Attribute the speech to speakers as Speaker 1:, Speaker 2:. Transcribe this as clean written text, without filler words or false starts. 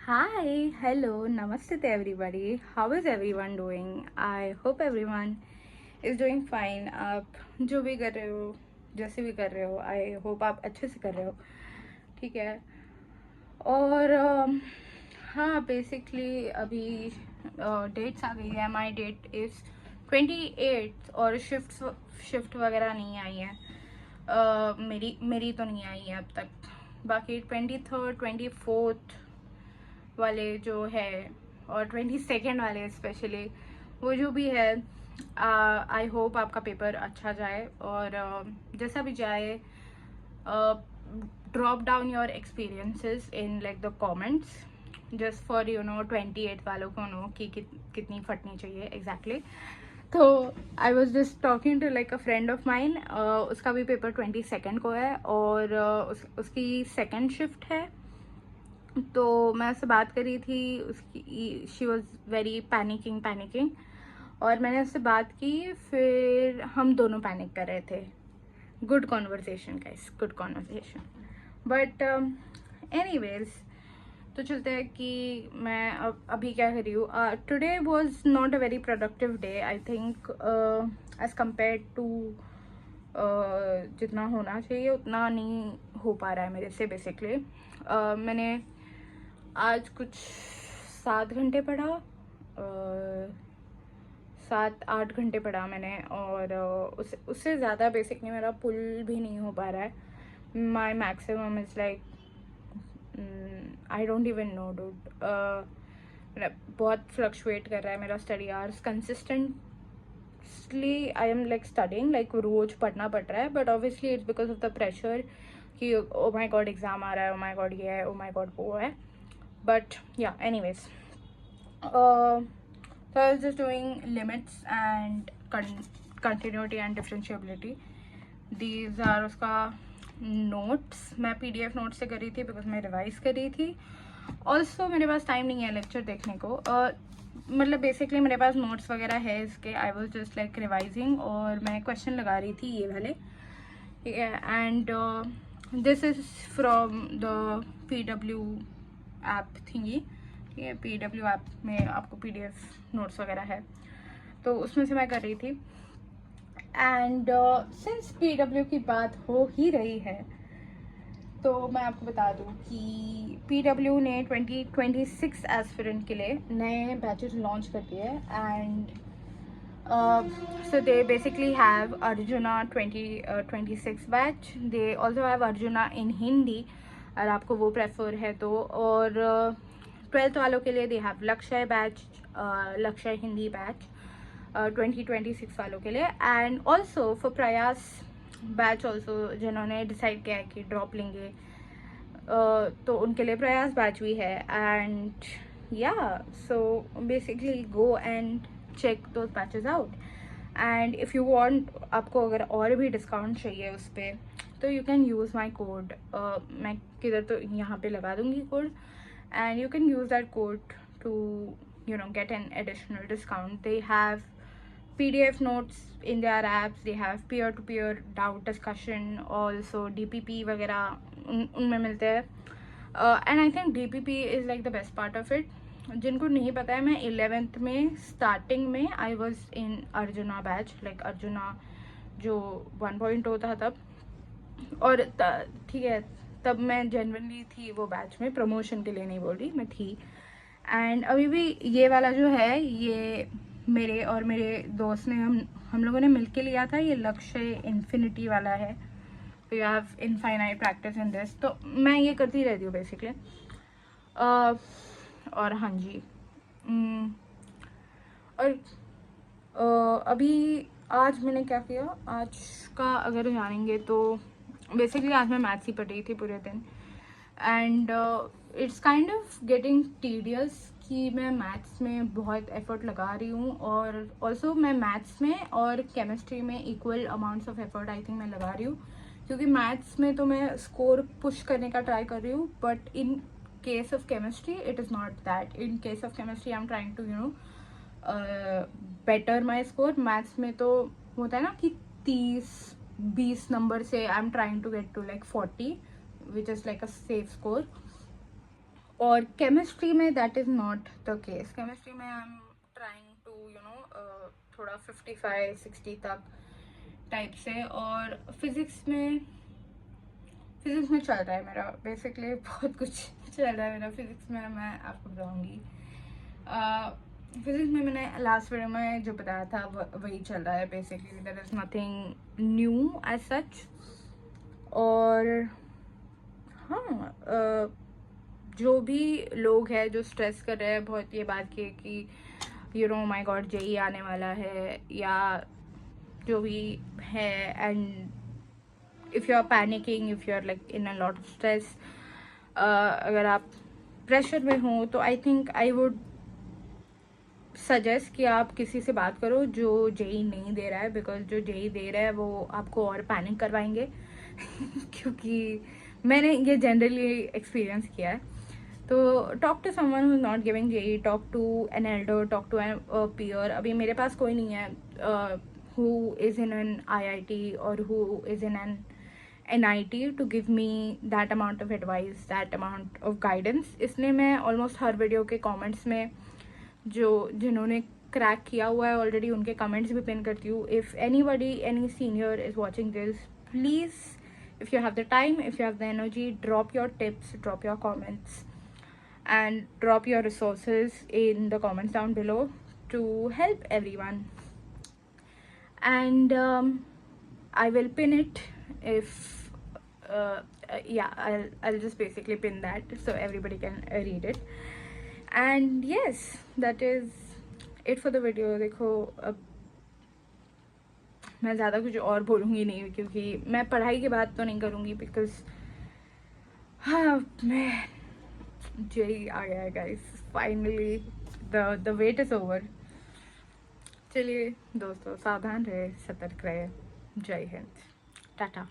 Speaker 1: Hi, hello, namaste to everybody. How is everyone doing? I hope everyone is doing fine. आप जो भी कर रहे हो, जैसे भी कर रहे हो, आई होप आप अच्छे से कर रहे हो. ठीक है. और हाँ, बेसिकली अभी डेट्स आ गई है. माई डेट इज़ 28 और शिफ्ट वगैरह नहीं आई है. मेरी तो नहीं आई है अब तक. बाकी 23rd 24th वाले जो है और 22nd वाले स्पेशली, वो जो भी है, आई होप आपका पेपर अच्छा जाए. और जैसा भी जाए, drop down your experiences in like the comments just for 28 वालों को नो कि कितनी फटनी चाहिए एग्जैक्टली. तो I was just talking to like a friend of mine. उसका भी पेपर 22nd को है और उसकी सेकेंड शिफ्ट है. तो मैं उससे बात करी थी. उसकी शी वॉज वेरी पैनिकिंग और मैंने उससे बात की. फिर हम दोनों पैनिक कर रहे थे. Good conversation guys, good conversation. But anyways, तो चलते हैं कि मैं अब अभी क्या कर रही हूँ. Today was not a very productive day I think, as compare to जितना होना चाहिए उतना नहीं हो पा रहा है मेरे से बेसिकली. मैंने आज कुछ 7 घंटे पढ़ा, 7-8 घंटे पढ़ा मैंने. और उससे ज़्यादा बेसिकली मेरा पुल भी नहीं हो पा रहा है. My maximum is like I don't even know dude. बहुत फ्लक्चुएट कर रहा है मेरा study hours. Consistently I am like studying, like रोज पढ़ना पड़ रहा है. But obviously it's because of the pressure कि ओ माई गॉड एग्ज़ाम आ रहा है, ओ माई गॉड ये है, ओ माई गॉड वो है. But yeah, anyways, so I was just doing limits and continuity and differentiability. These are उसका notes. मैं PDF notes से कर रही थी because मैं रिवाइज कर रही थी. Also मेरे पास टाइम नहीं है लेक्चर देखने को. मतलब बेसिकली मेरे पास नोट्स वगैरह है इसके. आई वॉज जस्ट लाइक रिवाइजिंग और मैं क्वेश्चन लगा रही थी ये वाले. ठीक है. And this is from the PW app थिंगी. ठीक है. PW ऐप में आपको PDF नोट्स वगैरह है, तो उसमें से मैं कर रही थी. एंड सिंस PW की बात हो ही रही है तो मैं आपको बता दूं कि PW ने 2026 एस्पिरेंट के लिए नए बैचेस लॉन्च कर दिए. And so they basically have Arjuna 2026 batch. They also have Arjuna in Hindi अगर आपको वो प्रेफर है तो. और 12th वालों के लिए दे हैव लक्ष्य बैच, लक्ष्य हिंदी बैच 2026 वालों के लिए. एंड ऑल्सो फॉर प्रयास बैच ऑल्सो, जिन्होंने डिसाइड किया है कि ड्रॉप लेंगे, तो उनके लिए प्रयास बैच भी है. एंड या so basically go and check those batches out. And if you want, आपको अगर और भी डिस्काउंट चाहिए उस पर, तो you can use my code. मैं किधर तो यहाँ पे लगा दूँगी code. And you can use that code to get an additional discount. They have PDF notes in their apps. They have peer-to-peer doubt discussion, also DPP वगैरह उनमें मिलते हैं. And I think DPP is like the best part of it. जिनको नहीं पता है, मैं 11th में स्टार्टिंग में I was in arjuna batch, like arjuna जो 1.0 था तब. और ठीक है, तब मैं जेन्युइनली थी वो बैच में. प्रमोशन के लिए नहीं बोल रही, मैं थी. एंड अभी भी ये वाला जो है, ये मेरे और मेरे दोस्त ने हम लोगों ने मिलके लिया था. ये लक्ष्य इन्फिनिटी वाला है. तो you have infinite practice in this. तो मैं ये करती रहती हूँ बेसिकली. और हाँ जी, और अभी आज मैंने क्या किया, आज का अगर जानेंगे तो बेसिकली आज मैं मैथ्स ही पढ़ रही थी पूरे दिन. And it's kind of getting tedious कि मैं मैथ्स में बहुत एफर्ट लगा रही हूँ. और ऑल्सो मैं मैथ्स में और केमिस्ट्री में equal amounts of effort I think मैं लगा रही हूँ. क्योंकि मैथ्स में तो मैं स्कोर पुश करने का ट्राई कर रही हूँ, but in case of chemistry it is not that. In case of chemistry I'm trying to better my score. maths में तो होता है ना कि 30-20 नंबर से I'm trying to get to like 40, which is like a safe score. और chemistry में that is not the case. Chemistry में आई एम ट्राइंग टू थोड़ा 55-60 तक टाइप से. और फिज़िक्स में चल रहा है मेरा बेसिकली, बहुत कुछ चल रहा है मेरा फिज़िक्स में, मैं आपको बताऊँगी. फिज़िक्स में मैंने लास्ट वीडियो में जो बताया था वही चल रहा है basically. There is nothing new as such. और हाँ, जो भी लोग हैं जो स्ट्रेस कर रहे हैं बहुत ये बात की कि you know my god JEE आने वाला है या जो भी है, and if you are panicking, if you are like in a lot of stress, अगर आप प्रेशर में हो तो I think I would suggest कि आप किसी से बात करो जो जेई नहीं दे रहा है, बिकॉज जो जेई दे रहा है वो आपको और पैनिक करवाएंगे क्योंकि मैंने ये जनरली एक्सपीरियंस किया है. तो talk to someone who is not giving JEE, talk to an elder, talk to an peer. अभी मेरे पास कोई नहीं है who is in an IIT or who is in an NIT to give me that amount of advice, that amount of guidance. इसलिए मैं almost हर video के comments में जिन्होंने क्रैक किया हुआ है ऑलरेडी उनके कमेंट्स भी पिन करती हूँ. If anybody, any senior is watching this, please if you have the time, if you have the energy, drop your tips, drop your comments, and drop your resources in the comments down below to help everyone. And I will pin it if yeah, I'll just basically pin that so everybody can read it. And yes, that is it for the video. देखो अब मैं ज़्यादा कुछ और बोलूँगी नहीं क्योंकि मैं पढ़ाई की बात तो नहीं करूँगी बिकॉज हाँ, मैं जेई आ गया है guys, finally the wait is over. चलिए दोस्तों, सावधान रहे, सतर्क रहे. जय हिंद, टाटा.